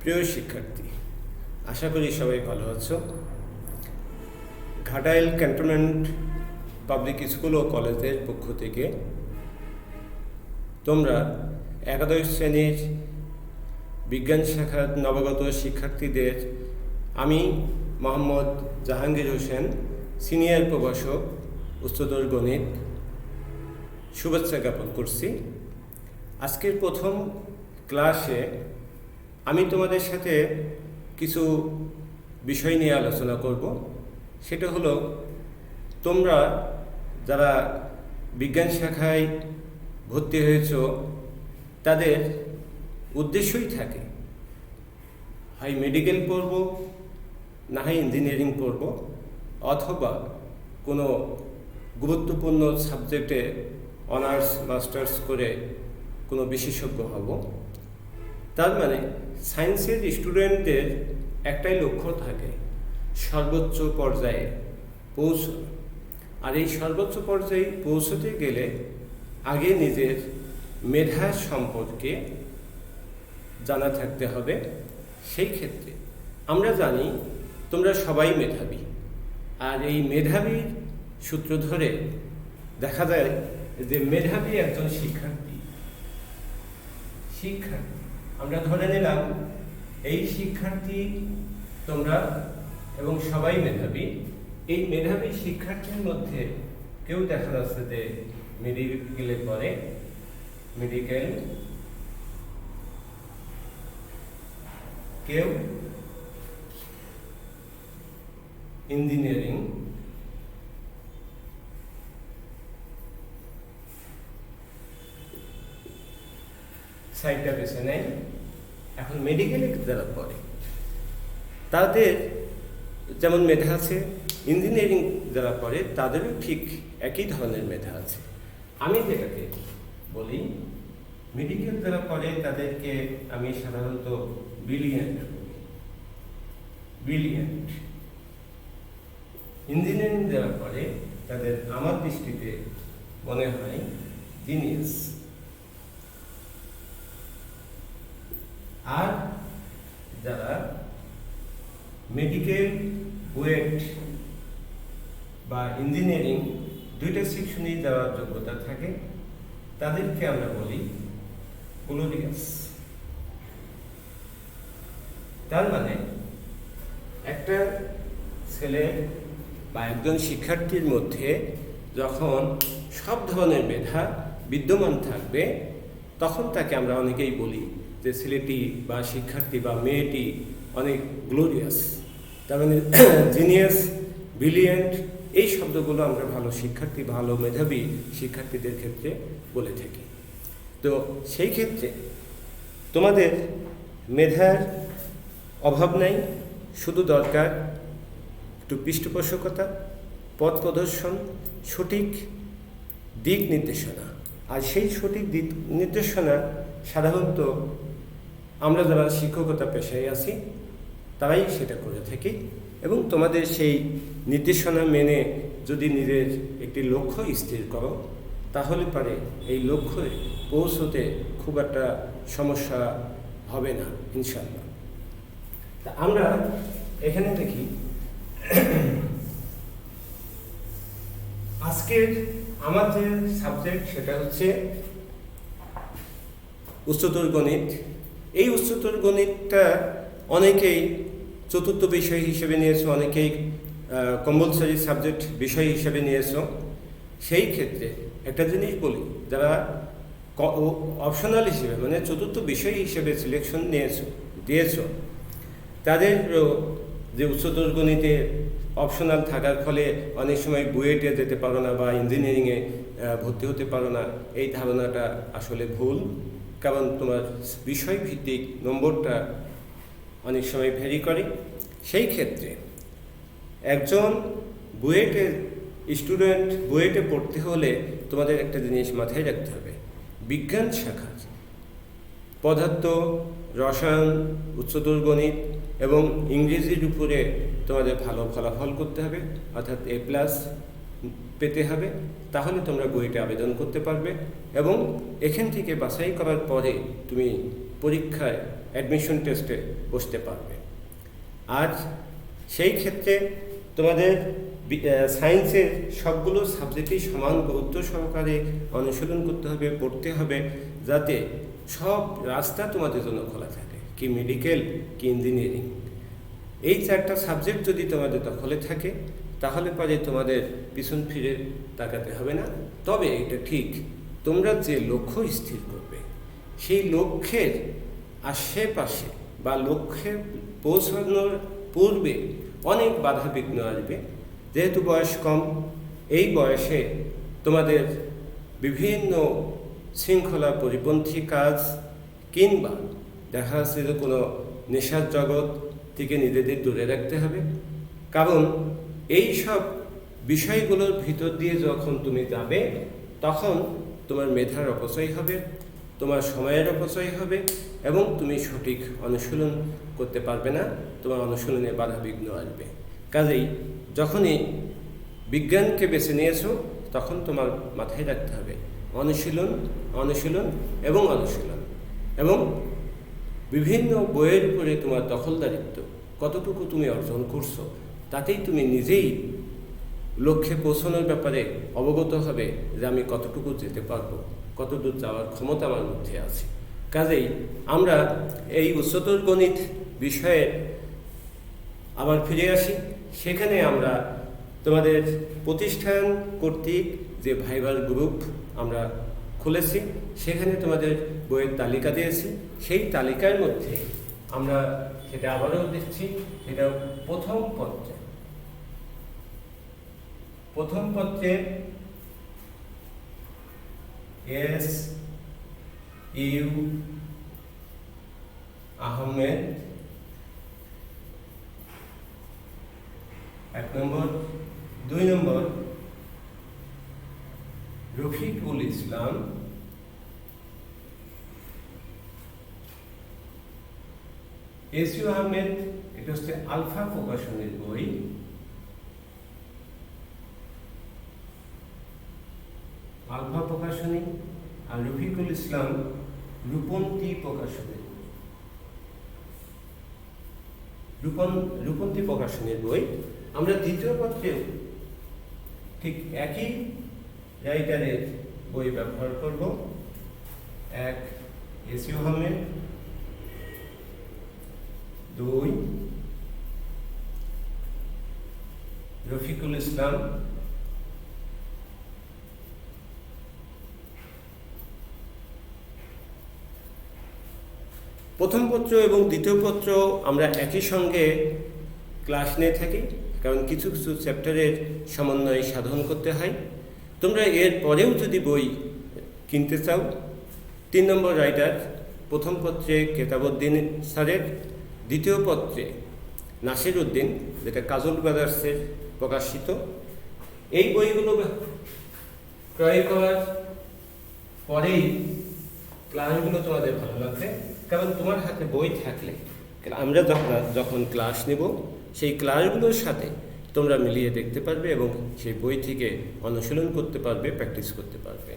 প্রিয় শিক্ষার্থী, আশা করি সবাই ভালো আছো। ঘাটাইল ক্যান্টনমেন্ট পাবলিক স্কুল ও কলেজের পক্ষ থেকে তোমরা একাদশ শ্রেণীর বিজ্ঞান শাখার নবাগত শিক্ষার্থীদের আমি মোহাম্মদ জাহাঙ্গীর হোসেন, সিনিয়র প্রভাষক, উচ্চতর গণিত, শুভেচ্ছা জ্ঞাপন করছি। আজকের প্রথম ক্লাসে আমি তোমাদের সাথে কিছু বিষয় নিয়ে আলোচনা করব। সেটা হলো, তোমরা যারা বিজ্ঞান শাখায় ভর্তি হয়েছ তাদের উদ্দেশ্যই থাকে হয় মেডিকেল পড়ব, না হয় ইঞ্জিনিয়ারিং পড়ব, অথবা কোনো গুরুত্বপূর্ণ সাবজেক্টে অনার্স মাস্টার্স করে কোনো বিশেষজ্ঞ হব। তার মানে সায়েন্সের স্টুডেন্টদের একটাই লক্ষ্য থাকে, সর্বোচ্চ পর্যায়ে পৌঁছানো। আর এই সর্বোচ্চ পর্যায়ে পৌঁছতে গেলে আগে নিজের মেধা সম্পর্কে জানা থাকতে হবে। সেই ক্ষেত্রে আমরা জানি তোমরা সবাই মেধাবী, আর এই মেধাবীর সূত্র ধরে দেখা যায় যে মেধাবী একজন শিক্ষার্থী আমরা ধরে নিলাম এই শিক্ষার্থী তোমরা এবং সবাই মেধাবী। এই মেধাবী শিক্ষার্থীর মধ্যে কেউ দেখা যাচ্ছে যে মেডিকেলে পড়ে, মেডিকেল, কেউ ইঞ্জিনিয়ারিং, সাইডটা বেছে নেয়। এখন মেডিকেলে যারা পড়ে তাদের যেমন মেধা আছে, ইঞ্জিনিয়ারিং যারা পড়ে তাদেরও ঠিক একই ধরনের মেধা আছে। আমি যেটাকে বলি, মেডিকেল যারা পড়ে তাদেরকে আমি সাধারণত ব্রিলিয়ান্ট বলি। ইঞ্জিনিয়ারিং যারা পড়ে তাদের আমার দৃষ্টিতে মনে হয় জিনিয়াস। আর যারা মেডিকেল, বুয়েট বা ইঞ্জিনিয়ারিং দুইটা সেকশনেই যাওয়ার যোগ্যতা থাকে তাদেরকে আমরা বলি গ্লোরিয়াস। তার মানে একটা ছেলে বা একজন শিক্ষার্থীর মধ্যে যখন সব ধরনের মেধা বিদ্যমান থাকবে তখন তাকে আমরা অনেকেই বলি যে ছেলেটি বা শিক্ষার্থী বা মেয়েটি অনেক গ্লোরিয়াস। তার মানে জিনিয়াস, ব্রিলিয়েন্ট, এই শব্দগুলো আমরা ভালো শিক্ষার্থী, ভালো মেধাবী শিক্ষার্থীদের ক্ষেত্রে বলে থাকি। তো সেই ক্ষেত্রে তোমাদের মেধার অভাব নাই, শুধু দরকার একটু পৃষ্ঠপোষকতা, পথ প্রদর্শন, সঠিক দিক নির্দেশনা। আর সেই সঠিক দিক নির্দেশনা সাধারণত আমরা যারা শিক্ষকতা পেশায় আছি তারাই সেটা করে থাকি। এবং তোমাদের সেই নির্দেশনা মেনে যদি নিজের একটি লক্ষ্য স্থির করো তাহলে পারে এই লক্ষ্যে পৌঁছতে খুব একটা সমস্যা হবে না ইনশাআল্লাহ। তা আমরা এখানে দেখি আজকের আমার যে সাবজেক্ট সেটা হচ্ছে উচ্চতর গণিত। এই উচ্চতর গণিতটা অনেকেই চতুর্থ বিষয় হিসেবে নিয়েছো, অনেকেই কম্পালসারি সাবজেক্ট বিষয় হিসেবে নিয়েছো। সেই ক্ষেত্রে একটা জিনিস বলি, যারা অপশনাল হিসেবে মানে চতুর্থ বিষয় হিসেবে সিলেকশন দিয়েছো তাদেরও যে উচ্চতর গণিতে অপশনাল থাকার ফলে অনেক সময় বুয়েটে যেতে পারো না বা ইঞ্জিনিয়ারিংয়ে ভর্তি হতে পারো না, এই ধারণাটা আসলে ভুল। কারণ তোমার বিষয়ভিত্তিক নম্বরটা অনেক সময় ভ্যারি করে। সেই ক্ষেত্রে একজন বুয়েটের স্টুডেন্ট বুয়েটে পড়তে হলে তোমাদের একটা জিনিস মাথায় রাখতে হবে, বিজ্ঞান শাখা পদার্থ, রসায়ন, উচ্চতর গণিত এবং ইংরেজির উপরে তোমাদের ভালো ফলাফল করতে হবে, অর্থাৎ A+ পেতে হবে। তাহলে তোমরা বুয়েটে আবেদন করতে পারবে এবং এখান থেকে বাছাই করার পরে তুমি পরীক্ষায় অ্যাডমিশন টেস্টে বসতে পারবে। আর সেই ক্ষেত্রে তোমাদের সায়েন্সের সবগুলো সাবজেক্টেই সমান গুরুত্ব সহকারে অনুশীলন করতে হবে, পড়তে হবে, যাতে সব রাস্তা তোমাদের জন্য খোলা থাকে, কি মেডিকেল কি ইঞ্জিনিয়ারিং। এই চারটা সাবজেক্ট যদি তোমাদের দখলে থাকে তাহলে পরে তোমাদের পিছন ফিরে তাকাতে হবে না। তবে এটা ঠিক, তোমরা যে লক্ষ্য স্থির করবে সেই লক্ষ্যের আশেপাশে বা লক্ষ্যে পৌঁছানোর পূর্বে অনেক বাধা বিঘ্ন আসবে। যেহেতু বয়স কম, এই বয়সে তোমাদের বিভিন্ন শৃঙ্খলা পরিপন্থী কাজ কিংবা দেখা যাচ্ছে যে কোনো নেশার জগৎ থেকে নিজেদের দূরে রাখতে হবে। কারণ এই সব বিষয়গুলোর ভিতর দিয়ে যখন তুমি যাবে তখন তোমার মেধার অপচয় হবে, তোমার সময়ের অপচয় হবে এবং তুমি সঠিক অনুশীলন করতে পারবে না, তোমার অনুশীলনে বাধা বিঘ্ন আসবে। কাজেই যখনই বিজ্ঞানকে বেছে নিয়েছো তখন তোমার মাথায় রাখতে হবে অনুশীলন, অনুশীলন এবং অনুশীলন। এবং বিভিন্ন বইয়ের উপরে তোমার দখলদারিত্ব কতটুকু তুমি অর্জন করছো তাতেই তুমি নিজেই লক্ষ্যে পৌঁছানোর ব্যাপারে অবগত হবে যে আমি কতটুকু যেতে পারবো, কতদূর যাওয়ার ক্ষমতা আমার মধ্যে আছে। কাজেই আমরা এই উচ্চতর গণিত বিষয়ে আবার ফিরে আসি। সেখানে আমরা তোমাদের প্রতিষ্ঠান কর্তৃক যে ভাইবার গ্রুপ আমরা খুলেছি, সেখানে তোমাদের বইয়ের তালিকা দিয়েছি। সেই তালিকার মধ্যে আমরা সেটা আবারও দিচ্ছি, সেটা প্রথম পত্রে এস ইউ আহমেদ 1 নম্বর। 2 নম্বর রফিকুল ইসলাম, এস ইউ আহমেদ, এটা হচ্ছে আলফা প্রকাশনের বই। আলফা প্রকাশনী। আর রফিকুল ইসলাম রূপন্তী প্রকাশনের, রূপন্তী প্রকাশনের বই। আমরা দ্বিতীয় পত্রেও ঠিক একই রাইটারের বই ব্যবহার করব। 1 এস ইউ আহমেদ, 2 রফিকুল ইসলাম, প্রথম পত্র এবং দ্বিতীয় পত্র আমরা একই সঙ্গে ক্লাস নিয়ে থাকি, কারণ কিছু কিছু চ্যাপ্টারের সমন্বয় সাধন করতে হয়। তোমরা এর পরেও যদি বই কিনতে চাও, 3 নম্বর রাইটার, প্রথম পত্রে কেতাবউদ্দিন স্যারের, দ্বিতীয় পত্রে নাসির উদ্দিন, যেটা কাজল ব্রাদার্সের প্রকাশিত। এই বইগুলো ক্রয় করার পরেই ক্লাসগুলো তোমাদের ভালো লাগবে, কারণ তোমার হাতে বই থাকলে আমরা যখন ক্লাস নেব সেই ক্লাসগুলোর সাথে তোমরা মিলিয়ে দেখতে পারবে এবং সেই বই থেকে অনুশীলন করতে পারবে, প্র্যাকটিস করতে পারবে।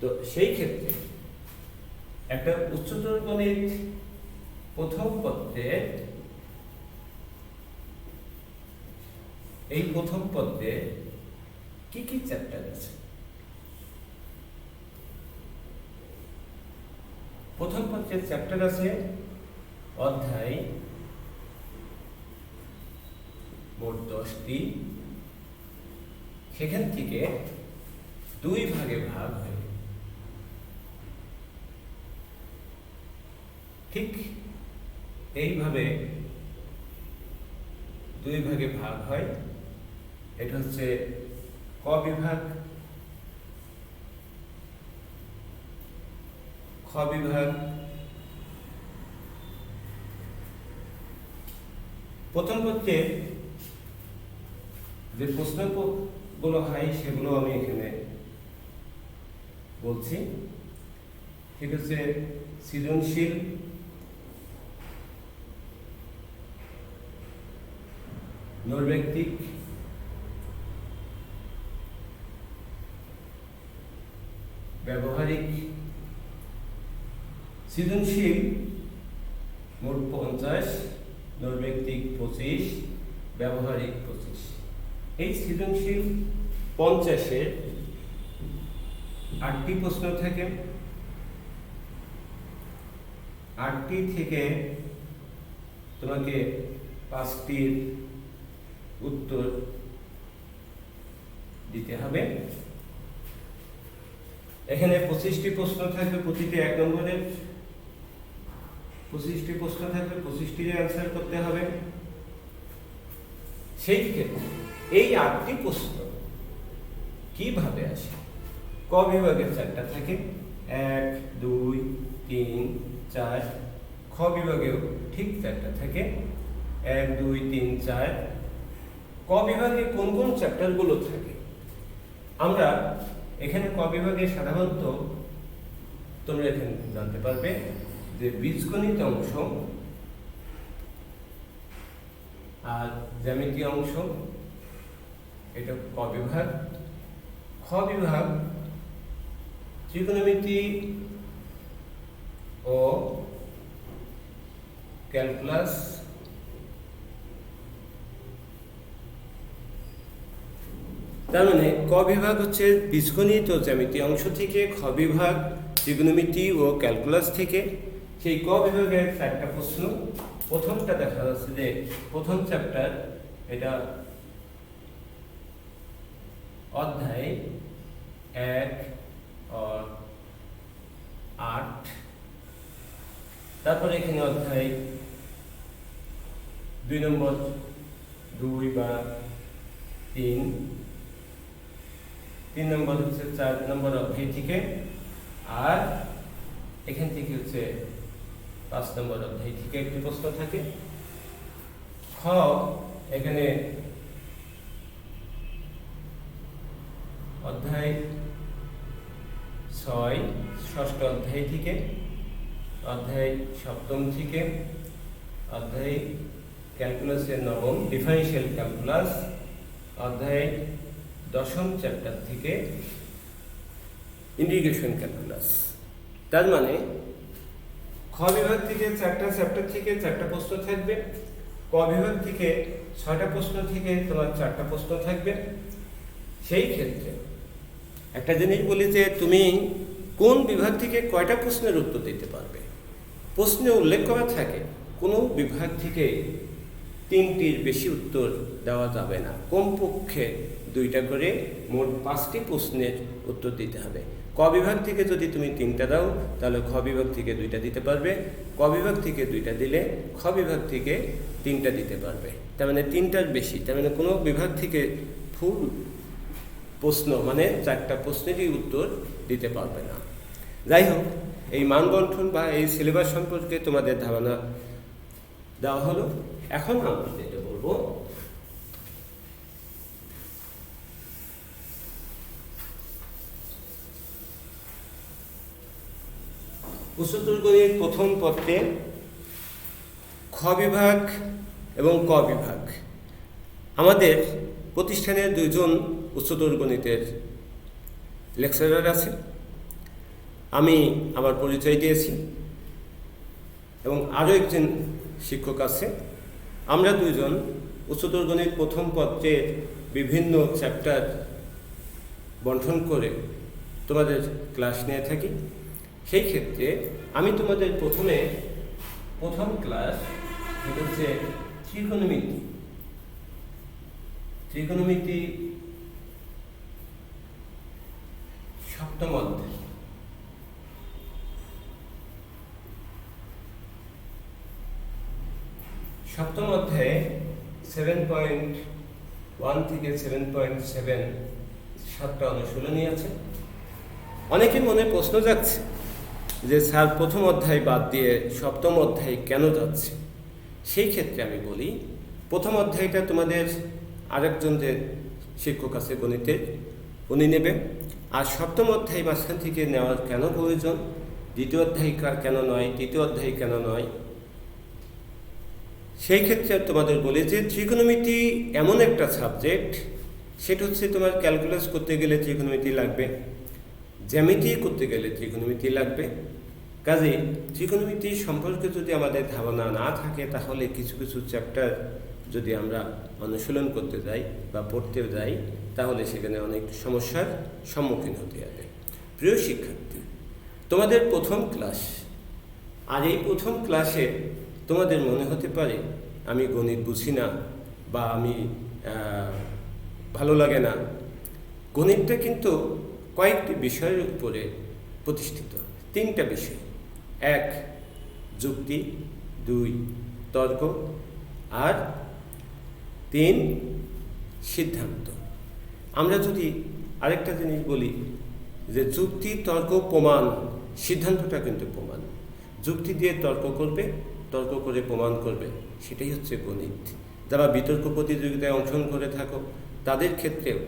তো সেই ক্ষেত্রে একটা উচ্চতর গণিত প্রথম পত্রে, এই প্রথম পত্রে কি কি চ্যাপ্টার আছে? প্রথম পত্রের চ্যাপ্টার আছে অধ্যায় মোট 10টি। সেখান থেকে 2 ভাগে ভাগ হয়। ঠিক এইভাবে 2 ভাগে ভাগ হয়। এটা হচ্ছে ক বিভাগ, খ বিভাগ। প্রথম পত্রে যে প্রশ্নগুলো হয় সেগুলো আমি এখানে বলছি। ঠিক আছে, সৃজনশীল, নৈর্ব্যক্তিক, ব্যবহারিক। সৃজনশীল মোট 50, নৈর্ব্যক্তিক 25, ব্যবহারিক 25। এই সৃজনশীল 50-এর 8টি প্রশ্ন থাকে। 8টি থেকে তোমাকে 5টির উত্তর দিতে হবে। এখানে 25টি প্রশ্ন থাকবে, প্রতিটি 1 নম্বরের 25টি প্রশ্ন থাকবে, 25টির অ্যান্সার করতে হবে। সেই ক্ষেত্রে এই 8টি প্রশ্ন কিভাবে আসে? ক বিভাগের 4টা থাকে, 1, 2, 3, 4। খ বিভাগেও ঠিক 4টা থাকে, 1, 2, 3, 4। ক বিভাগে কোন কোন চ্যাপ্টারগুলো থাকে আমরা এখানে ক বিভাগে সাধারণত তোমরা এখানে জানতে পারবে যে বীজগণিত অংশ আর জ্যামিতি অংশ, এটা ক বিভাগ। খ বিভাগ ত্রিকোণমিতি ও ক্যালকুলাস, তার মানে ক বিভাগ হচ্ছে বীজগণিত ও জ্যামিতি অংশ থেকে, খ বিভাগ ত্রিকোণমিতি ও ক্যালকুলাস থেকে। সেই ক বিভাগের 4টা প্রশ্ন। প্রথমটা দেখা যাচ্ছে যে প্রথম চ্যাপ্টার, এটা অধ্যায় 1 और 8। তারপরে এখানে অধ্যায় 2 নম্বর, 2 বা 3 নম্বর হচ্ছে 4 নম্বর অধ্যায় থেকে, আর এখান থেকে হচ্ছে 5 নম্বর অধ্যায় থেকে একটি প্রশ্ন থাকে। খ এখানে অধ্যায় 6 ষষ্ঠ অধ্যায় থেকে, অধ্যায় 7ম থেকে, অধ্যায় ক্যালকুলাসের 9ম ডিফারেনশিয়াল ক্যালকুলাস, অধ্যায় 10ম চ্যাপ্টার থেকে ইন্টিগ্রেশন ক্যালকুলাস। তার মানে খ বিভাগ থেকে 4টা চ্যাপ্টার থেকে 4টা প্রশ্ন থাকবে, ক বিভাগ থেকে 6টা প্রশ্ন থেকে তোমার 4টা প্রশ্ন থাকবে। সেই ক্ষেত্রে একটা জিনিস বলি যে তুমি কোন বিভাগ থেকে কয়টা প্রশ্নের উত্তর দিতে পারবে। প্রশ্নে উল্লেখ করা থাকে কোনো বিভাগ থেকে 3টির বেশি উত্তর দেওয়া যাবে না, কমপক্ষে 2টা করে মোট 5টি প্রশ্নের উত্তর দিতে হবে। ক বিভাগ থেকে যদি তুমি 3টা দাও তাহলে খ বিভাগ থেকে 2টা দিতে পারবে, ক বিভাগ থেকে 2টা দিলে খ বিভাগ থেকে 3টা দিতে পারবে। তার মানে 3টার বেশি, তার মানে কোনো বিভাগ থেকে ফুল প্রশ্ন মানে 4টা প্রশ্নেরই উত্তর দিতে পারবে না। যাই হোক, এই মানবন্ঠন বা এই সিলেবাস সম্পর্কে তোমাদের ধারণা দেওয়া হলো। এখন আমরা যেটা বলবো, উচ্চতর গণিত প্রথম পত্রে খ বিভাগ এবং ক বিভাগ। আমাদের প্রতিষ্ঠানের 2 জন উচ্চতর গণিতের লেকচারার আছে, আমি আমার পরিচয় দিয়েছি, এবং আরও একজন শিক্ষক আছে। আমরা 2 জন উচ্চতর গণিত প্রথম পত্রের বিভিন্ন চ্যাপ্টার বন্টন করে তোমাদের ক্লাস নিয়ে থাকি। সেই ক্ষেত্রে আমি তোমাদের প্রথম ক্লাস, এটা হচ্ছে ত্রিকোণমিতি 7ম অধ্যায়। সপ্তম অধ্যায়ে 7.1 থেকে 7.7 7টা অনুশীলনী আছে। অনেকের মনে প্রশ্ন যাচ্ছে যে স্যার প্রথম অধ্যায় বাদ দিয়ে 7ম অধ্যায় কেন যাচ্ছে। সেই ক্ষেত্রে আমি বলি, প্রথম অধ্যায়টা তোমাদের আরেকজন যে শিক্ষক আছে গণিতের, উনি নেবে। আর 7ম অধ্যায় মাঝখান থেকে নেওয়ার কেন প্রয়োজন, দ্বিতীয় অধ্যায় কেন নয়, তৃতীয় অধ্যায় কেন নয়, সেই ক্ষেত্রে তোমাদের বলি যে ত্রিকোণমিতি এমন একটা সাবজেক্ট, সেটা হচ্ছে তোমার ক্যালকুলাস করতে গেলে ত্রিকোণমিতি লাগবে, জ্যামিতি করতে গেলে ত্রিকোণমিতি লাগবে, কাজে ত্রিকোণমিতি সম্পর্কে যদি আমাদের ধারণা না থাকে, তাহলে কিছু কিছু চ্যাপ্টার যদি আমরা অনুশীলন করতে যাই বা পড়তে যাই, তাহলে সেখানে অনেক সমস্যার সম্মুখীন হতে হবে। প্রিয় শিক্ষার্থী, তোমাদের প্রথম ক্লাস, আর এই প্রথম ক্লাসে তোমাদের মনে হতে পারে আমি গণিত বুঝি না বা আমি ভালো লাগে না। গণিতটা কিন্তু কয়েকটি বিষয়ের উপরে প্রতিষ্ঠিত। 3টা বিষয়: 1 যুক্তি, 2 তর্ক, আর 3 সিদ্ধান্ত। আমরা যদি আরেকটা জিনিস বলি যে যুক্তি, তর্ক, প্রমাণ, সিদ্ধান্তটা কিন্তু প্রমাণ। যুক্তি দিয়ে তর্ক করবে, তর্ক করে প্রমাণ করবে, সেটাই হচ্ছে গণিত। যারা বিতর্ক প্রতিযোগিতায় অংশগ্রহণ করে থাকো, তাদের ক্ষেত্রেও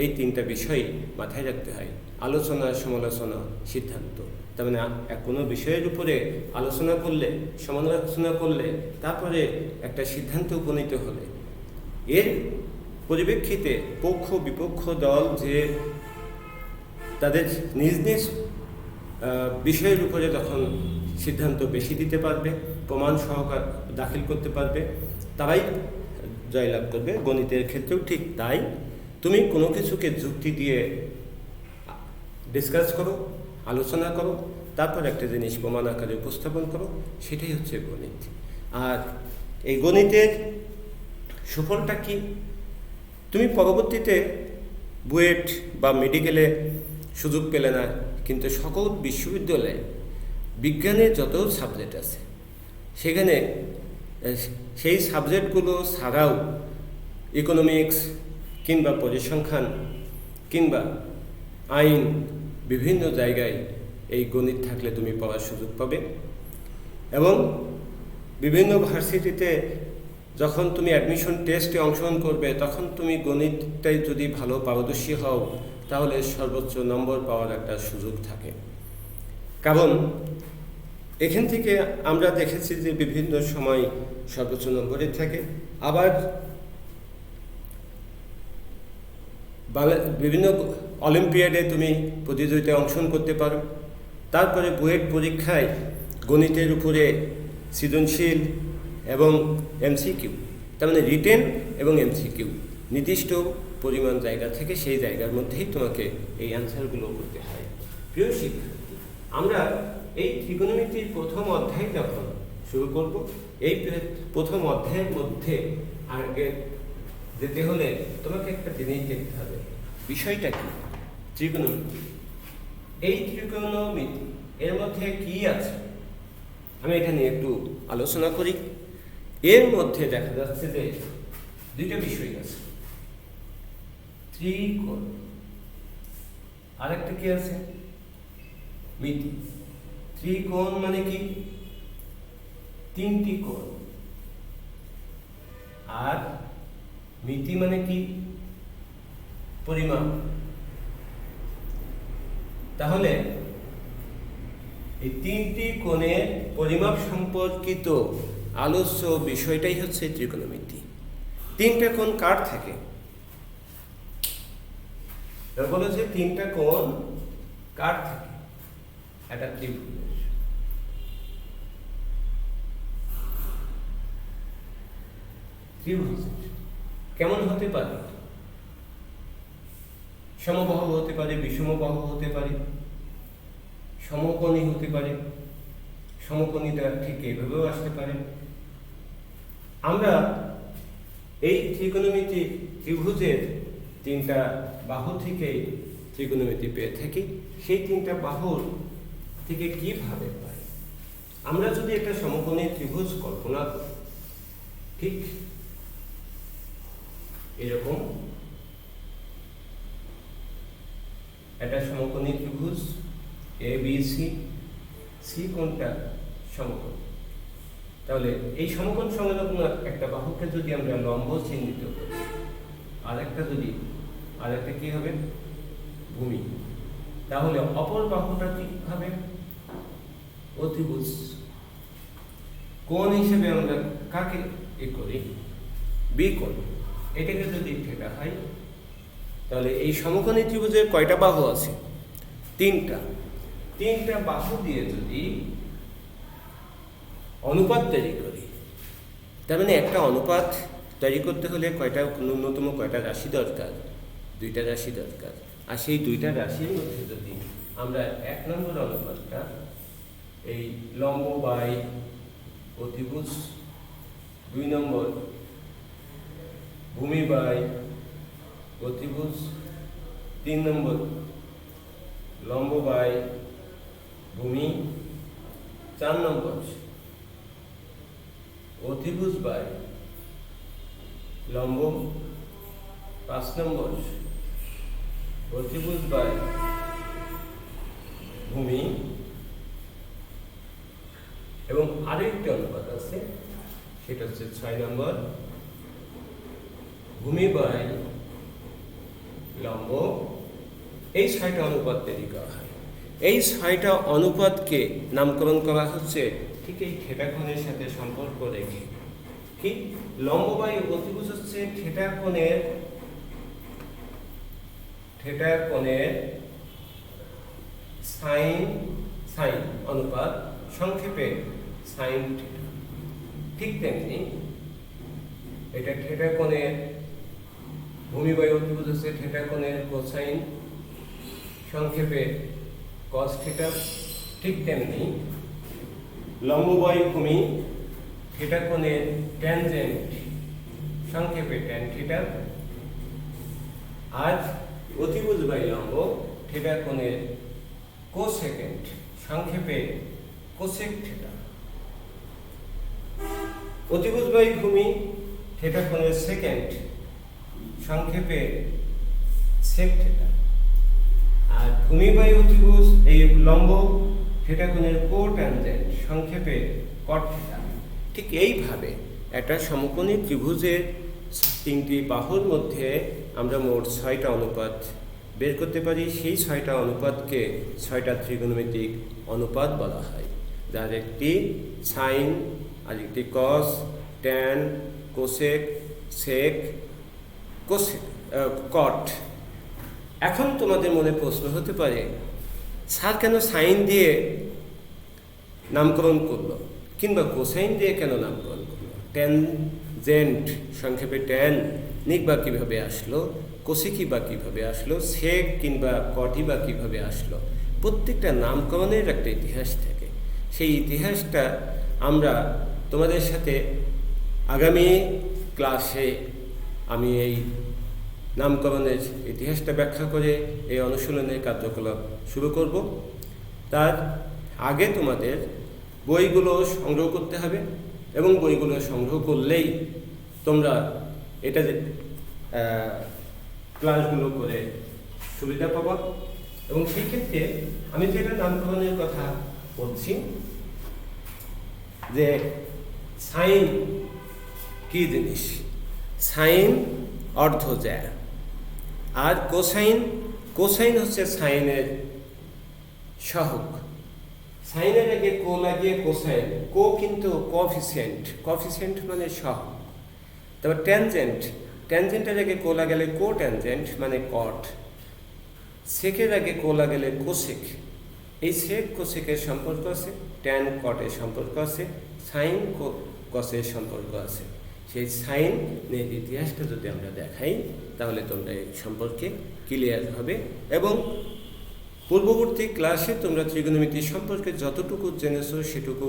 এই 3টা বিষয় মাথায় রাখতে হয়: আলোচনা, সমালোচনা, সিদ্ধান্ত। তার মানে কোনো বিষয়ের উপরে আলোচনা করলে, সমালোচনা করলে, তারপরে একটা সিদ্ধান্ত উপনীত হলে, এর পরিপ্রেক্ষিতে পক্ষ বিপক্ষ দল যে তাদের নিজ নিজ বিষয়ের উপরে তখন সিদ্ধান্ত বেশি দিতে পারবে, প্রমাণ সহকার দাখিল করতে পারবে, তারাই জয়লাভ করবে। গণিতের ক্ষেত্রেও ঠিক তাই। তুমি কোনো কিছুকে যুক্তি দিয়ে ডিসকাস করো, আলোচনা করো, তারপর একটা জিনিস প্রমাণ আকারে উপস্থাপন করো, সেটাই হচ্ছে গণিত। আর এই গণিতের সুফলটা কি? তুমি পরবর্তীতে বুয়েট বা মেডিকেলে সুযোগ পেলে না, কিন্তু সকল বিশ্ববিদ্যালয়ে বিজ্ঞানের যত সাবজেক্ট আছে, সেখানে সেই সাবজেক্টগুলো ছাড়াও ইকোনমিক্স কিংবা পরিসংখ্যান কিংবা আইন, বিভিন্ন জায়গায় এই গণিত থাকলে তুমি পড়ার সুযোগ পাবে। এবং বিভিন্ন ভার্সিটিতে যখন তুমি অ্যাডমিশন টেস্টে অংশগ্রহণ করবে, তখন তুমি গণিতটাই যদি ভালো পারদর্শী হও, তাহলে সর্বোচ্চ নম্বর পাওয়ার একটা সুযোগ থাকে। কারণ এখান থেকে আমরা দেখেছি যে বিভিন্ন সময় সর্বোচ্চ নম্বরে থাকে। আবার বিভিন্ন অলিম্পিয়াডে তুমি প্রতিযোগিতায় অংশগ্রহণ করতে পারো। তারপরে বুয়েট পরীক্ষায় গণিতের উপরে সৃজনশীল এবং এমসিকিউ, তার মানে রিটেন এবং এমসিকিউ, নির্দিষ্ট পরিমাণ জায়গা থেকে সেই জায়গার মধ্যেই তোমাকে এই অ্যান্সারগুলো করতে হয়। প্রিয় শিক্ষার্থী, আমরা এই ত্রিকোণমিতির প্রথম অধ্যায় যখন শুরু করব, এই প্রথম অধ্যায়ের মধ্যে আগে যেতে হলে তোমাকে একটা জিনিস দেখতে হবে, বিষয়টা কি? ত্রিকোণমিতি। এই ত্রিকোণমিতি এর মধ্যে কি আছে, আমি এটা নিয়ে একটু আলোচনা করি। এর মধ্যে দেখা যাচ্ছে যে 2টা বিষয় আছে: ত্রিকোণ, আরেকটা কি আছে? মিতি। ত্রিকোণ মানে কি? 3টি কোণ। আর মিতি মানে কি? পরিমাপ। তাহলে এই 3টি কোণের পরিমাপ সম্পর্কিত আলোচ্য বিষয়টাই হচ্ছে ত্রিকোণমিতি। 3টা কোণ কার থাকে? বলো যে 3টা কোণ কার থাকে? একটা ত্রিভুজ। ত্রিভুজ কেমন হতে পারে? সমবাহু হতে পারে, বিষমবাহু হতে পারে, সমকোণী হতে পারে, সমকোণীটা ঠিক এইভাবেও আসতে পারে। আমরা এই ত্রিকোণমিতি ত্রিভুজের 3টা বাহু থেকে ত্রিকোণমিতি পেয়ে থাকি। সেই 3টা বাহুর থেকে কিভাবে পাই? আমরা যদি একটা সমকোণী ত্রিভুজ কল্পনা করি, ঠিক এরকম একটা সমকোণী ত্রিভুজ এ বি সি, সি কোণটা সমকোণ। তাহলে এই সমকোণ সংলগ্ন একটা বাহুকে যদি আমরা লম্ব চিহ্নিত করি, আরেকটা কি হবে? ভূমি। তাহলে অপর বাহুটা কি হবে? অতিভুজ। কোণ হিসেবে আমরা কাকে করি? বি কোণ। এটাকে যদি থিটা হয়, তাহলে এই সমকোণী ত্রিভুজের কয়টা বাহু আছে? 3টা। 3টা বাহু দিয়ে যদি অনুপাত তৈরি করি। তার মানে একটা অনুপাত তৈরি করতে হলে ন্যূনতম কয়টা রাশি দরকার? 2টা রাশি দরকার। আর সেই 2টা রাশির মধ্যে যদি আমরা 1 নম্বর অনুপাতটা এই লম্ব বাই অতিভুজ, 2 নম্বর ভূমি বাই অতিভুজ, 3 নম্বর লম্ব বাই ভূমি, 4 নম্বর অতিভুজ বাই লম্ব, 5 নম্বর অতিভুজ বাই ভূমি, এবং আরেকটি অনুপাত আছে সেটা হচ্ছে 6 নম্বর ভূমি বাই লম্ব। এই 6টা অনুপাত তৈরি করা হয়। এই 6টা অনুপাতকে নামকরণ করা হচ্ছে ঠিক এই থিটা কোণের সাথে সম্পর্ক রেখে। কি? লম্ব বাই অতিভুজ হচ্ছে থিটা কোণের সাইন অনুপাত, সংক্ষেপে সাইন থিটা। ঠিক তেমনি এটা থিটা কোণের ভূমি বাই অতিভুজ হচ্ছে থিটা কোণের কোসাইন, সংক্ষেপে কস থিটা। ঠিক তেমনি লম্ব বাই ভূমি থিটা কোণের ট্যানজেন্ট, সংক্ষেপে ট্যান থিটা। আর অতিভুজ বাই লম্ব থিটা কোণের কোসেকেন্ট, সংক্ষেপে কোসেক থিটা। অতিভুজ বাই ভূমি থিটা কোণের সেকেন্ড, সংক্ষেপে সেক থিটা। আর ভূমি বাই অতিভুজ এই লম্ব থিটা কোণের কোট্যানজেন্ট, সংক্ষেপে কট থিটা। ঠিক এইভাবে একটা সমকোণী ত্রিভুজের 3টি বাহুর মধ্যে আমরা মোট 6টা অনুপাত বের করতে পারি। সেই 6টা অনুপাতকে 6টা ত্রিকোণমিতিক অনুপাত বলা হয়, যার একটি সাইন, আরেকটি কস, ট্যান, কোসেক, সেক, কট। এখন তোমাদের মনে প্রশ্ন হতে পারে, স্যার কেন সাইন দিয়ে নামকরণ করলো, কিংবা কোসাইন দিয়ে কেন নামকরণ করলো? ট্যানজেন্ট, সংক্ষেপে ট্যান নিক বা কীভাবে আসলো, কোসেকি বা কীভাবে আসলো, সেক কিংবা কটি বা কীভাবে আসলো? প্রত্যেকটা নামকরণের একটা ইতিহাস থাকে। সেই ইতিহাসটা আমরা তোমাদের সাথে আগামী ক্লাসে আমি এই নামকরণের ইতিহাসটা ব্যাখ্যা করে এই অনুশীলনের কার্যকলাপ শুরু করব। তার আগে তোমাদের বইগুলো সংগ্রহ করতে হবে, এবং বইগুলো সংগ্রহ করলেই তোমরা এটা ক্লাসগুলো করে সুবিধা পাবো। এবং সেই ক্ষেত্রে আমি যেটা নামকরণের কথা বলছি, যে সাইন কি জিনিস? সাইন অর্ধ জ্যা, আর কোসাইন হচ্ছে সাইনের সহগ। সাইনের আগে কো লাগিয়ে কোসাইন, কো কিন্তু কফিসিয়েন্ট মানে সহগ। তারপর ট্যানজেন্টের আগে কো লাগালে কো ট্যানজেন্ট মানে কট। সেকের আগে কো লাগালে কোসেক। এই সেক কোসেকের সম্পর্ক আছে, ট্যান কটের সম্পর্ক আছে, সাইন কসের সম্পর্ক আছে। সেই সাইনের ইতিহাসটা যদি আমরা দেখাই তাহলে তোমরা এই সম্পর্কে ক্লিয়ার হবে। এবং পূর্ববর্তী ক্লাসে তোমরা ত্রিকোণমিতি সম্পর্কে যতটুকু জেনেছো সেটুকু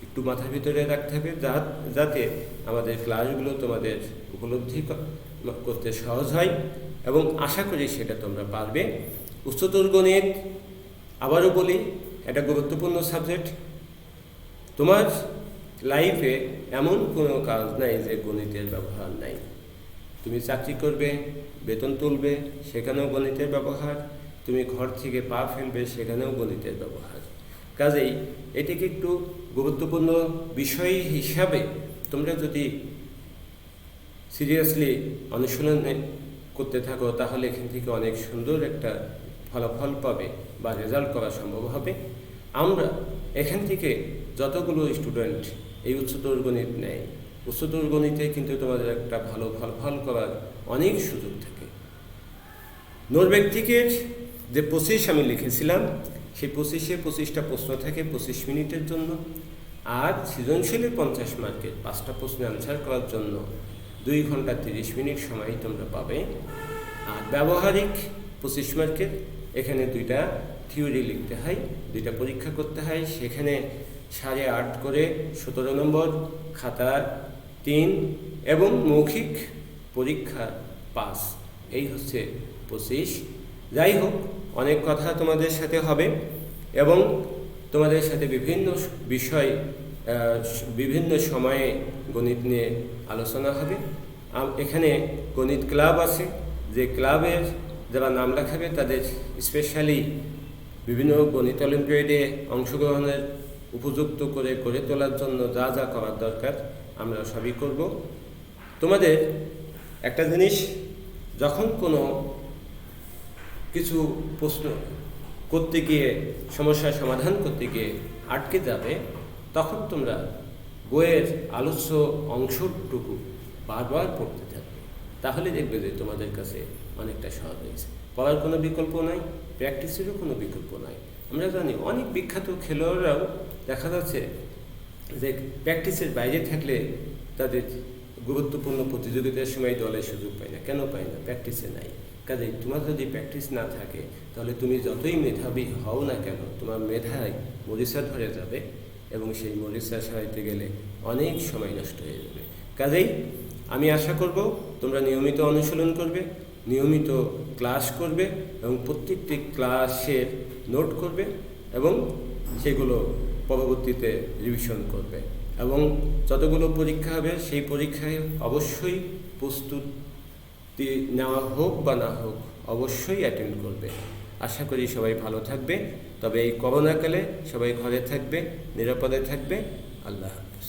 একটু মাথার ভিতরে রাখতে হবে, যাতে আমাদের ক্লাসগুলো তোমাদের উপলব্ধি করতে সহজ হয়, এবং আশা করি সেটা তোমরা পারবে। উচ্চতর গণিত, আবারও বলি, এটা গুরুত্বপূর্ণ সাবজেক্ট। তোমার লাইফে এমন কোনো কাজ নাই যে গণিতের ব্যবহার নাই। তুমি চাকরি করবে, বেতন তুলবে, সেখানেও গণিতের ব্যবহার। তুমি ঘর থেকে পা ফেলবে, সেখানেও গণিতের ব্যবহার। কাজেই এটিকে একটু গুরুত্বপূর্ণ বিষয় হিসাবে তোমরা যদি সিরিয়াসলি অনুশীলন করতে থাকো, তাহলে এখান থেকে অনেক সুন্দর একটা ফলাফল পাবে বা রেজাল্ট করা সম্ভব হবে। আমরা এখান থেকে যতগুলো স্টুডেন্ট এই উচ্চতর গণিত নেয়, উচ্চতর গণিতে কিন্তু তোমাদের একটা ভালো ফলাফল করার অনেক সুযোগ থাকে। নরবেক্তিকের যে 25 আমি লিখেছিলাম, সেই 25-এ 25টা প্রশ্ন থাকে 25 মিনিটের জন্য। আর সৃজনশীলের 50 মার্কের 5টা প্রশ্ন অ্যান্সার করার জন্য 2 ঘন্টা 30 মিনিট সময় তোমরা পাবে। আর ব্যবহারিক 25 মার্কের, এখানে 2টা থিওরি লিখতে হয়, 2টা পরীক্ষা করতে হয়, সেখানে 8.5 করে 17 নম্বর, খাতা 3 এবং মৌখিক পরীক্ষা 5। এই হচ্ছে 25। যাই হোক, অনেক কথা তোমাদের সাথে হবে এবং তোমাদের সাথে বিভিন্ন বিষয় বিভিন্ন সময়ে গণিত নিয়ে আলোচনা হবে। এখানে গণিত ক্লাব আছে, যে ক্লাবের যারা নাম লেখাবে তাদের স্পেশালি বিভিন্ন গণিত অলিম্পিয়াডে অংশগ্রহণের উপযুক্ত করে গড়ে তোলার জন্য যা যা করার দরকার আমরা সবই করব। তোমাদের একটা জিনিস, যখন কোনো কিছু প্রশ্ন করতে গিয়ে, সমস্যার সমাধান করতে গিয়ে আটকে যাবে, তখন তোমরা বইয়ের আলোচ্য অংশটুকু বারবার পড়তে থাকবে, তাহলে দেখবে যে তোমাদের কাছে অনেকটা সহজ হয়েছে। পড়ার কোনো বিকল্প নাই, প্র্যাকটিসেরও কোনো বিকল্প নাই। আমরা জানি অনেক বিখ্যাত খেলোয়াড়রাও দেখা যাচ্ছে যে প্র্যাকটিসের বাইরে থাকলে তাদের গুরুত্বপূর্ণ প্রতিযোগিতার সময় দলে সুযোগ পায় না। কেন পায় না? প্র্যাকটিসে নাই। কাজেই তোমার যদি প্র্যাকটিস না থাকে, তাহলে তুমি যতই মেধাবী হও না কেন, তোমার মেধায় মরিচা ধরে যাবে এবং সেই মরিচা সারাইতে গেলে অনেক সময় নষ্ট হয়ে যাবে। কাজেই আমি আশা করব তোমরা নিয়মিত অনুশীলন করবে, নিয়মিত ক্লাস করবে এবং প্রত্যেকটি ক্লাসের নোট করবে এবং সেগুলো পরবর্তীতে রিভিশন করবে এবং যতগুলো পরীক্ষা হবে সেই পরীক্ষায় অবশ্যই প্রস্তুতি নেওয়া হোক বা না হোক অবশ্যই অ্যাটেন্ড করবে। আশা করি সবাই ভালো থাকবে। তবে এই করোনাকালে সবাই ঘরে থাকবে, নিরাপদে থাকবে। আল্লাহ হাফেজ।